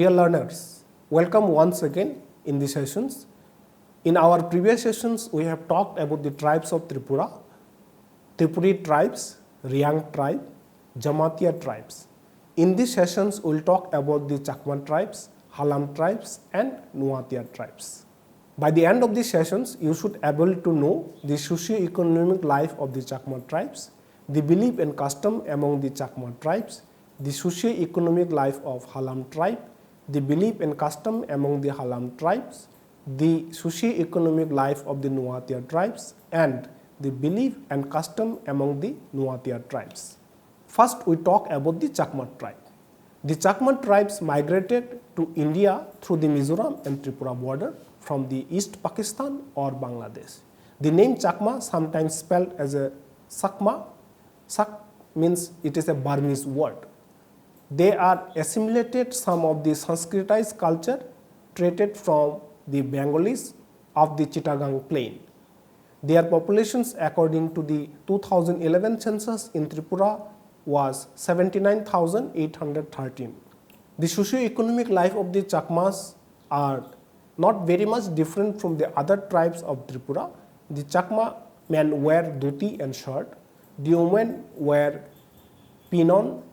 Dear learners, welcome once again in the sessions. In our previous sessions, we have talked about the tribes of Tripura, Tripuri tribes, Riang tribe, Jamatia tribes. In these sessions, we will talk about the Chakma tribes, Halam tribes and Nuatia tribes. By the end of these sessions, you should be able to know the socio-economic life of the Chakma tribes, the belief and custom among the Chakma tribes, the socio-economic life of Halam tribe, the belief and custom among the Halam tribes, the socio-economic life of the Nuatia tribes, and the belief and custom among the Nuatia tribes. First, we talk about the Chakma tribe. The Chakma tribes migrated to India through the Mizoram and Tripura border from the East Pakistan or Bangladesh. The name Chakma, sometimes spelled as a Sakma, Sak means it is a Burmese word. They are assimilated some of the Sanskritized culture traded from the Bengalis of the Chittagong plain. Their populations according to the 2011 census in Tripura was 79,813. The socio-economic life of the Chakmas are not very much different from the other tribes of Tripura. The Chakma men wear dhoti and shirt. The women wear pinon,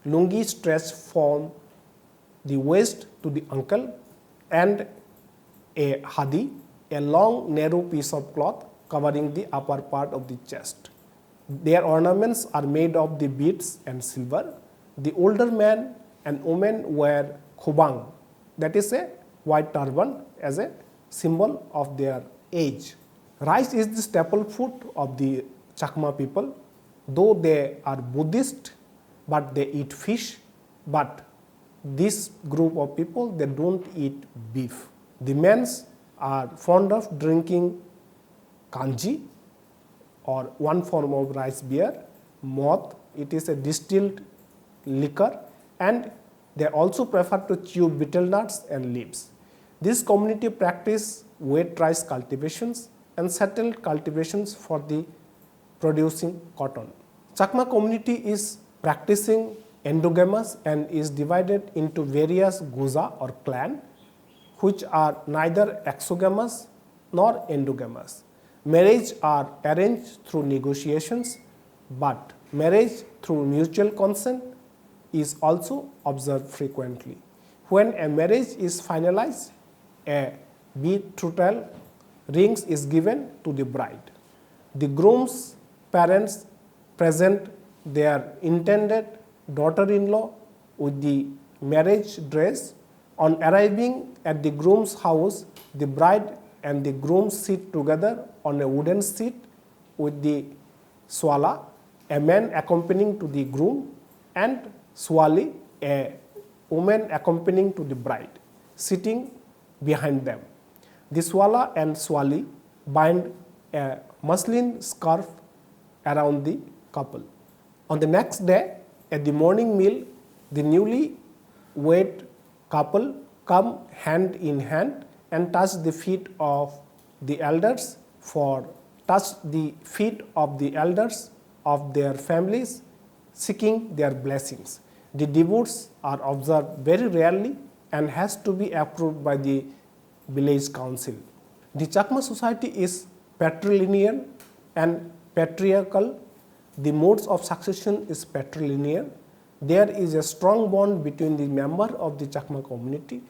lungi stretched from the waist to the ankle, and a hadi, a long narrow piece of cloth covering the upper part of the chest. Their ornaments are made of the beads and silver. The older men and women wear khubang, that is a white turban, as a symbol of their age. Rice is the staple food of the Chakma people. Though they are Buddhist, but they eat fish, but this group of people, they don't eat beef. The men are fond of drinking kanji, or one form of rice beer, moth, it is a distilled liquor, and they also prefer to chew betel nuts and leaves. This community practice wet rice cultivations and settled cultivations for the producing cotton. Chakma community is practicing endogamous and is divided into various guza or clan, which are neither exogamous nor endogamous. Marriage are arranged through negotiations, but marriage through mutual consent is also observed frequently. When a marriage is finalized, a betrothal ring is given to the bride. The groom's parents present their intended daughter-in-law with the marriage dress. On arriving at the groom's house, the bride and the groom sit together on a wooden seat with the swala, a man accompanying to the groom, and swali, a woman accompanying to the bride, sitting behind them. The swala and swali bind a muslin scarf around the couple. On the next day, at the morning meal, the newly wed couple come hand in hand and touch the feet of the elders of their families, seeking their blessings. The divorce are observed very rarely and has to be approved by the village council. The Chakma society is patrilineal and patriarchal. The modes of succession is patrilineal. There is a strong bond between the member of the Chakma community.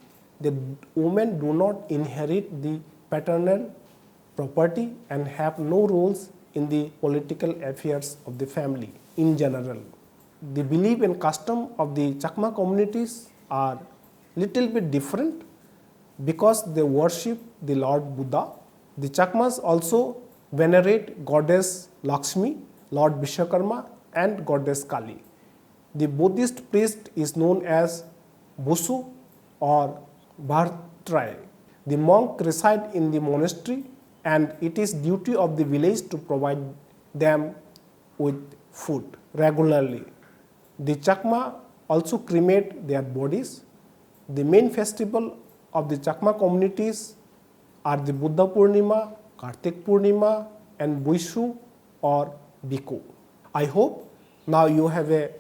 The women do not inherit the paternal property and have no roles in the political affairs of the family in general. The belief and custom of the Chakma communities are little bit different because they worship the Lord Buddha. The Chakmas also venerate goddess Lakshmi, Lord Vishwakarma, and goddess Kali. The Buddhist priest is known as Busu or Bhartrai. The monk reside in the monastery and it is duty of the village to provide them with food regularly. The Chakma also cremate their bodies. The main festival of the Chakma communities are the Buddha Purnima, Kartik Purnima, and Buishu or Biku. I hope now you have a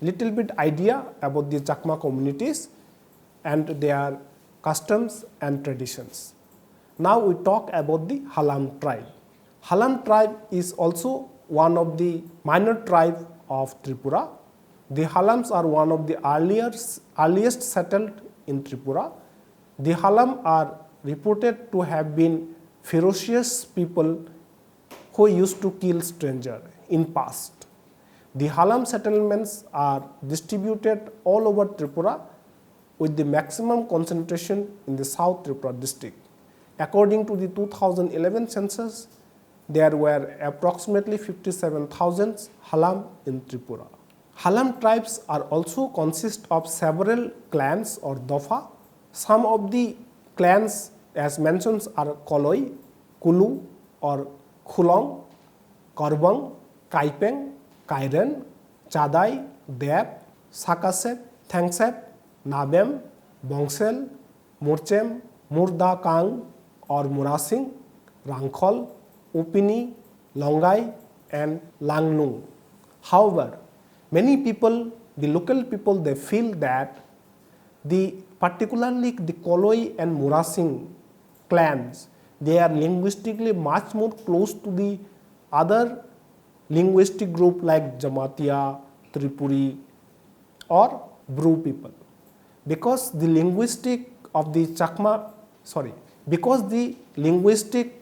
little bit idea about the Chakma communities. and their customs and traditions. Now we talk about the Halam tribe. Halam tribe is also one of the minor tribes of Tripura. The Halams are one of the earliest settled in Tripura. The Halam are reported to have been ferocious people who used to kill strangers in past. The Halam settlements are distributed all over Tripura with the maximum concentration in the South Tripura district. According to the 2011 census, there were approximately 57,000 Halam in Tripura. Halam tribes are also consist of several clans or dofa. Some of the clans as mentioned are Koloi, Kulu or Khulong, Korbang, Kaipeng, Kairen, Chadai, Deb, Sakasep, Thangsep, Nabem, Bongsel, Murchem, Murda Kang or Murasing, Rangkhol, Upini, Longai and Langlung. However, many people, the local people, they feel that particularly the Koloi and Murasing clans, they are linguistically much more close to the other linguistic group like Jamatia, Tripuri or Bru people. Because the linguistic of the Chakma, because the linguistic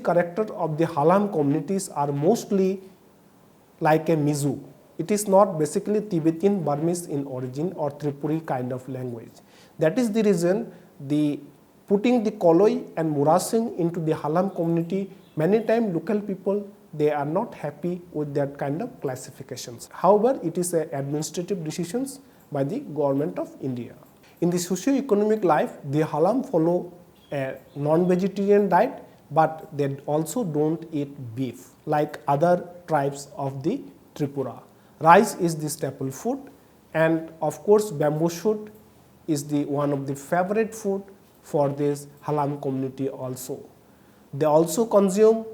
character of the Halam communities are mostly like a Mizo. It is not basically Tibetan Burmese in origin or Tripuri kind of language. That is the reason putting the Koloi and Murasing into the Halam community, many times local people, they are not happy with that kind of classifications. However, it is a administrative decisions by the government of India. In the socio-economic life, the Halam follow a non-vegetarian diet, but they also don't eat beef like other tribes of the Tripura. Rice is the staple food, and of course bamboo shoot is one of the favorite food for this Halam community also. They also consume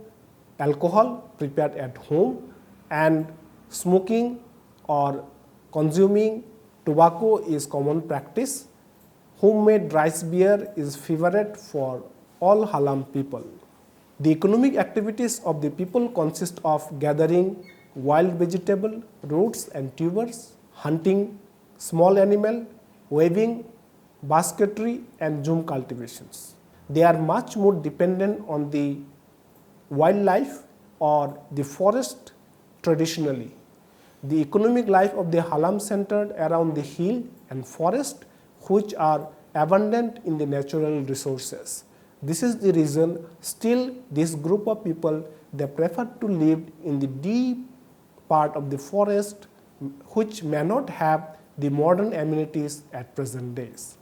alcohol prepared at home, and smoking or consuming tobacco is common practice. Homemade rice beer is favorite for all Halam people. The economic activities of the people consist of gathering wild vegetable, roots and tubers, hunting small animal, weaving, basketry and zoom cultivations. They are much more dependent on the wildlife or the forest traditionally. The economic life of the Halam centered around the hill and forest, which are abundant in the natural resources. This is the reason still this group of people, they prefer to live in the deep part of the forest, which may not have the modern amenities at present days.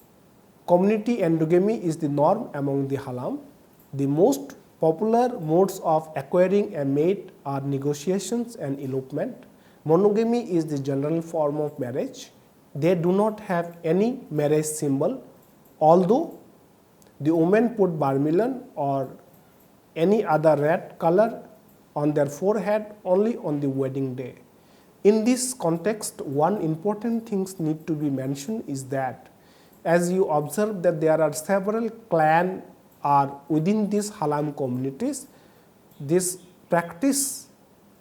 Community endogamy is the norm among the Halam. The most popular modes of acquiring a mate are negotiations and elopement. Monogamy is the general form of marriage. They do not have any marriage symbol, although the women put vermilion or any other red color on their forehead only on the wedding day. In this context, one important thing need to be mentioned is that as you observe that there are several clans are within these Halam communities, this practice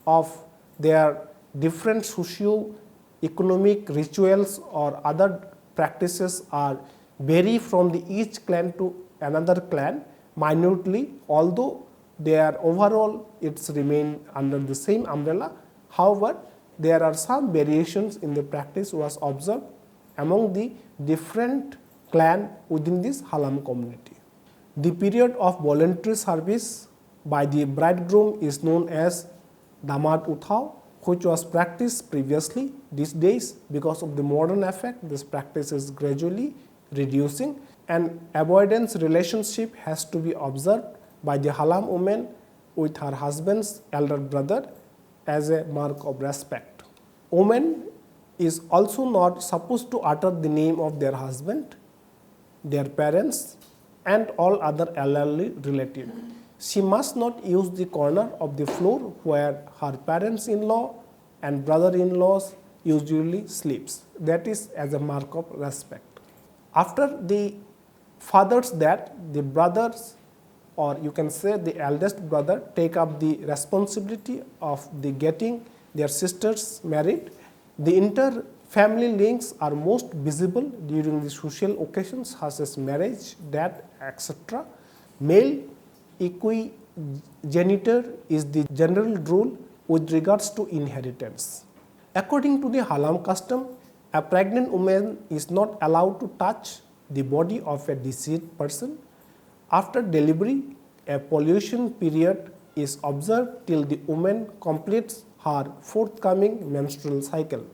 of their different socio-economic rituals or other practices are vary from each clan to another clan minutely, although they are overall it's remain under the same umbrella. However, there are some variations in the practice was observed among the different clan within this Halam community. The period of voluntary service by the bridegroom is known as Damat Uthao, which was practiced previously. These days, because of the modern effect, this practice is gradually reducing, and avoidance relationship has to be observed by the Halam woman with her husband's elder brother as a mark of respect. Woman is also not supposed to utter the name of their husband, their parents and all other elderly relatives. She must not use the corner of the floor where her parents-in-law and brother-in-laws usually sleeps. that is as a mark of respect. After the father's death, the brothers, or you can say the eldest brother, take up the responsibility of the getting their sisters married. The inter-family links are most visible during the social occasions such as marriage, death, etc. Male equigenitor is the general rule with regards to inheritance. According to the Halam custom, a pregnant woman is not allowed to touch the body of a deceased person. After delivery, a pollution period is observed till the woman completes her forthcoming menstrual cycle.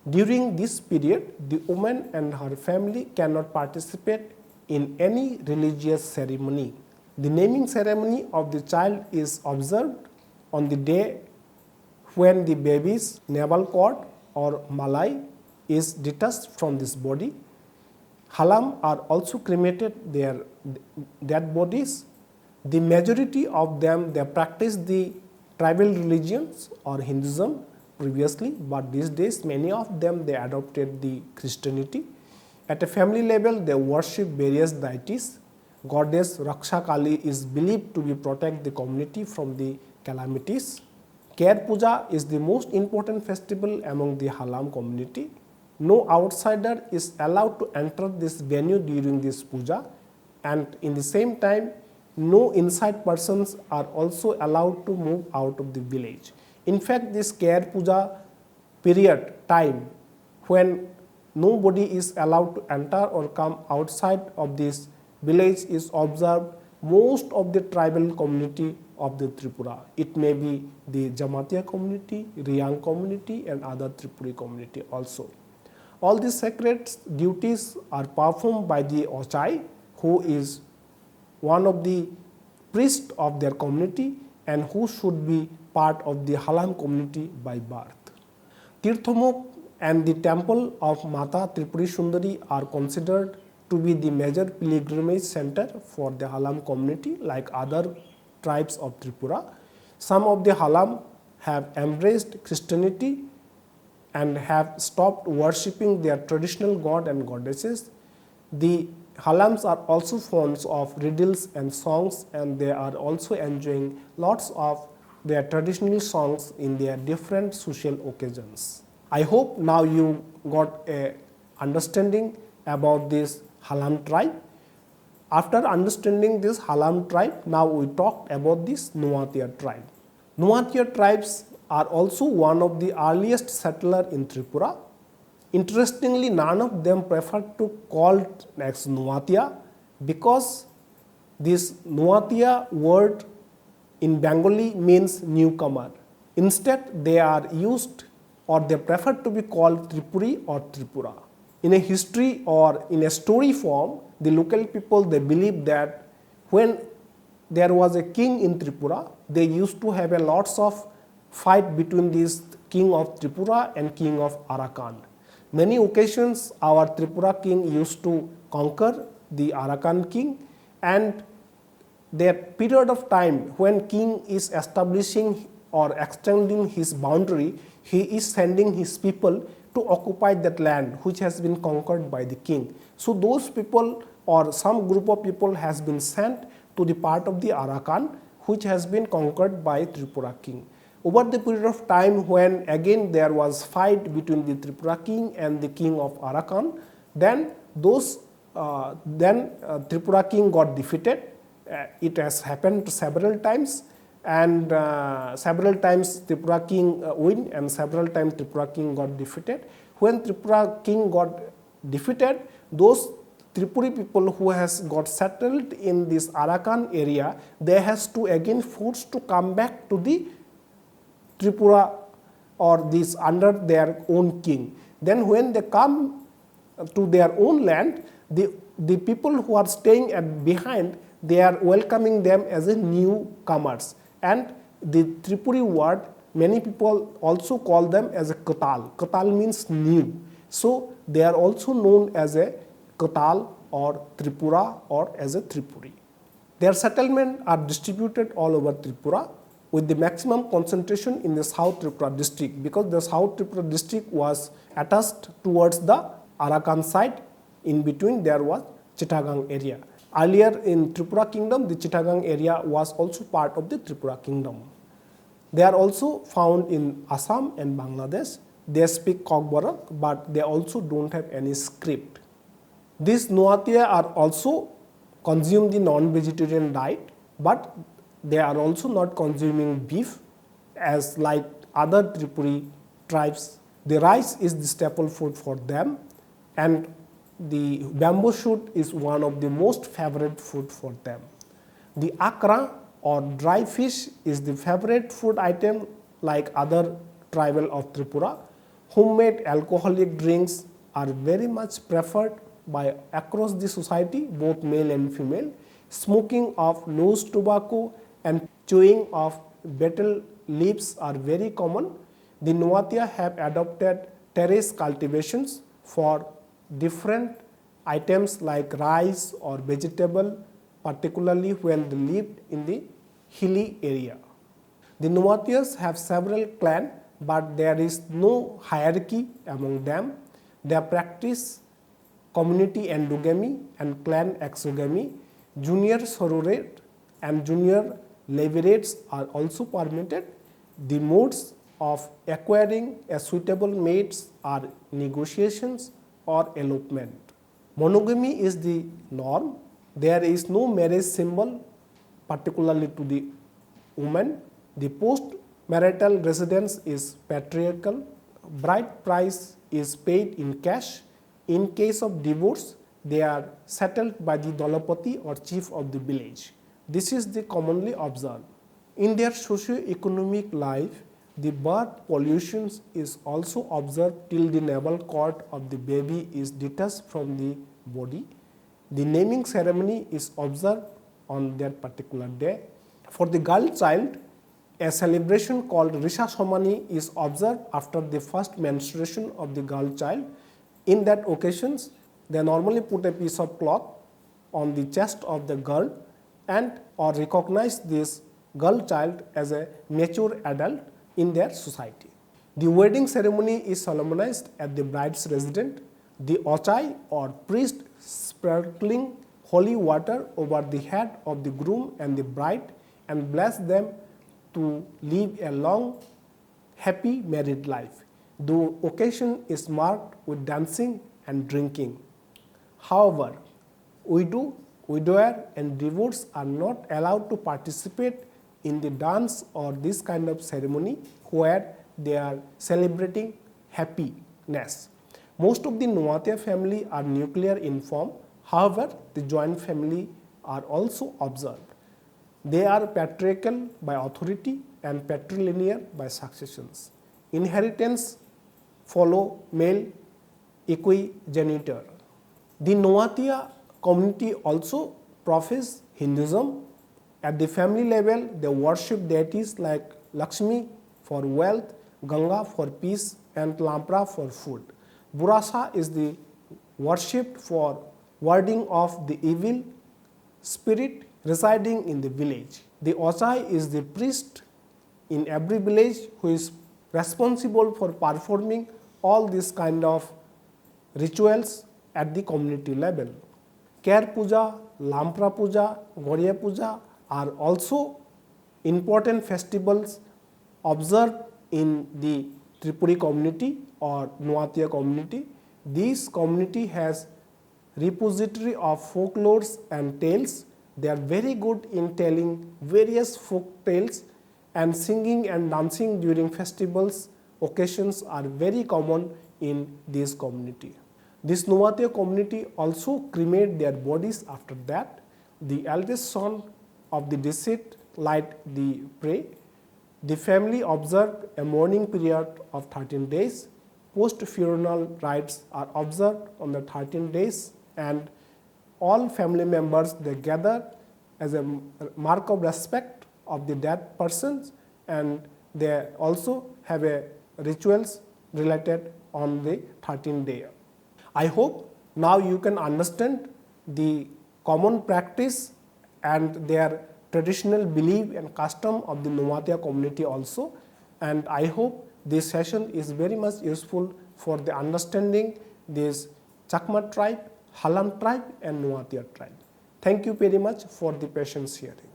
During this period, the woman and her family cannot participate in any religious ceremony. The naming ceremony of the child is observed on the day when the baby's navel cord or malai is detached from this body. Halam are also cremated their dead bodies. The majority of them, they practice the tribal religions or Hinduism previously, but these days many of them they adopted the Christianity. At a family level, they worship various deities. Goddess Raksha Kali is believed to be protect the community from the calamities. Kher Puja is the most important festival among the Halam community. No outsider is allowed to enter this venue during this puja, and in the same time, no inside persons are also allowed to move out of the village. In fact, this Kher Puja period time when nobody is allowed to enter or come outside of this village is observed most of the tribal community of the Tripura. It may be the Jamatia community, Riyang community and other Tripuri community also. All these sacred duties are performed by the Ochai, who is one of the priests of their community and who should be part of the Halam community by birth. Tirthomuk and the temple of Mata Tripuri Sundari are considered to be the major pilgrimage center for the Halam community like other tribes of Tripura. Some of the Halam have embraced Christianity and have stopped worshipping their traditional god and goddesses. The Halams are also fond of riddles and songs, and they are also enjoying lots of their traditional songs in their different social occasions. I hope now you got a understanding about this Halam tribe. After understanding this Halam tribe, now we talked about this Nuatia tribe. Nuatia tribes are also one of the earliest settlers in Tripura. Interestingly, none of them preferred to call it as Nuatia because this Nuatia word in Bengali means newcomer. Instead, they are used or they prefer to be called Tripuri or Tripura. In a history or in a story form, the local people they believe that when there was a king in Tripura, they used to have a lots of fight between this king of Tripura and king of Arakan. Many occasions our Tripura king used to conquer the Arakan king, and that period of time when king is establishing or extending his boundary, he is sending his people to occupy that land which has been conquered by the king. So those people or some group of people has been sent to the part of the Arakan which has been conquered by Tripura king. Over the period of time when again there was fight between the Tripura king and the king of Arakan, then Tripura king got defeated. It has happened several times, and several times Tripura king win and several times Tripura king got defeated. When Tripura king got defeated, those Tripuri people who has got settled in this Arakan area, they has to again forced to come back to the Tripura or this under their own king. Then when they come to their own land, the people who are staying behind, they are welcoming them as a newcomers. And the Tripuri word, many people also call them as a Katal. Katal means new. So they are also known as a Katal or Tripura or as a Tripuri. Their settlements are distributed all over Tripura. with the maximum concentration in the South Tripura district, because the South Tripura district was attached towards the Arakan side. In between there was Chittagong area. Earlier in Tripura kingdom, the Chittagong area was also part of the Tripura kingdom. They are also found in Assam and Bangladesh. They speak Kokborok, but they also don't have any script. These Nuatia are also consume the non-vegetarian diet, but they are also not consuming beef as like other Tripuri tribes. The rice is the staple food for them, and the bamboo shoot is one of the most favorite food for them. The akra or dry fish is the favorite food item like other tribal of Tripura. Homemade alcoholic drinks are very much preferred by across the society, both male and female. Smoking of loose tobacco and chewing of betel leaves are very common. The Nuatia have adopted terrace cultivations for different items like rice or vegetable, particularly when they lived in the hilly area. The Nuatias have several clans, but there is no hierarchy among them. They practice community endogamy and clan exogamy. Junior sororate and junior levirates are also permitted. The modes of acquiring a suitable mates are negotiations or elopement. Monogamy is the norm. There is no marriage symbol, particularly to the woman. The post-marital residence is patriarchal. Bride price is paid in cash. In case of divorce, they are settled by the Dolapati or chief of the village. This is the commonly observed. In their socio-economic life, the birth pollution is also observed till the navel cord of the baby is detached from the body. The naming ceremony is observed on that particular day. For the girl child, a celebration called Risha Somani is observed after the first menstruation of the girl child. In that occasions, they normally put a piece of cloth on the chest of the girl and or recognize this girl child as a mature adult in their society. The wedding ceremony is solemnized at the bride's residence. The ochai or priest sprinkling holy water over the head of the groom and the bride and bless them to live a long, happy married life. The occasion is marked with dancing and drinking. However, widower and divorced are not allowed to participate in the dance or this kind of ceremony where they are celebrating happiness. Most of the Nuatia family are nuclear in form. However, the joint family are also observed. They are patriarchal by authority and patrilineal by successions. Inheritance follow male equigenitor. The Nuatia community also profess Hinduism. At the family level, they worship deities like Lakshmi for wealth, Ganga for peace, and Lampra for food. Burasa is the worshipped for warding off the evil spirit residing in the village. The Ochai is the priest in every village who is responsible for performing all these kind of rituals at the community level. Care Puja, Lampra Puja, Gorya Puja are also important festivals observed in the Tripuri community or Nuatia community. This community has repository of folklores and tales. They are very good in telling various folk tales, and singing and dancing during festivals occasions are very common in this community. This Nuatia community also cremate their bodies after that. The eldest son of the deceased light the prey. The family observed a mourning period of 13 days. Post-funeral rites are observed on the 13 days, and all family members they gather as a mark of respect of the dead persons, and they also have a rituals related on the 13th day. I hope now you can understand the common practice and their traditional belief and custom of the Nomatia community also, and I hope this session is very much useful for the understanding this Chakma tribe, Halam tribe and Nomatia tribe. Thank you very much for the patience hearing.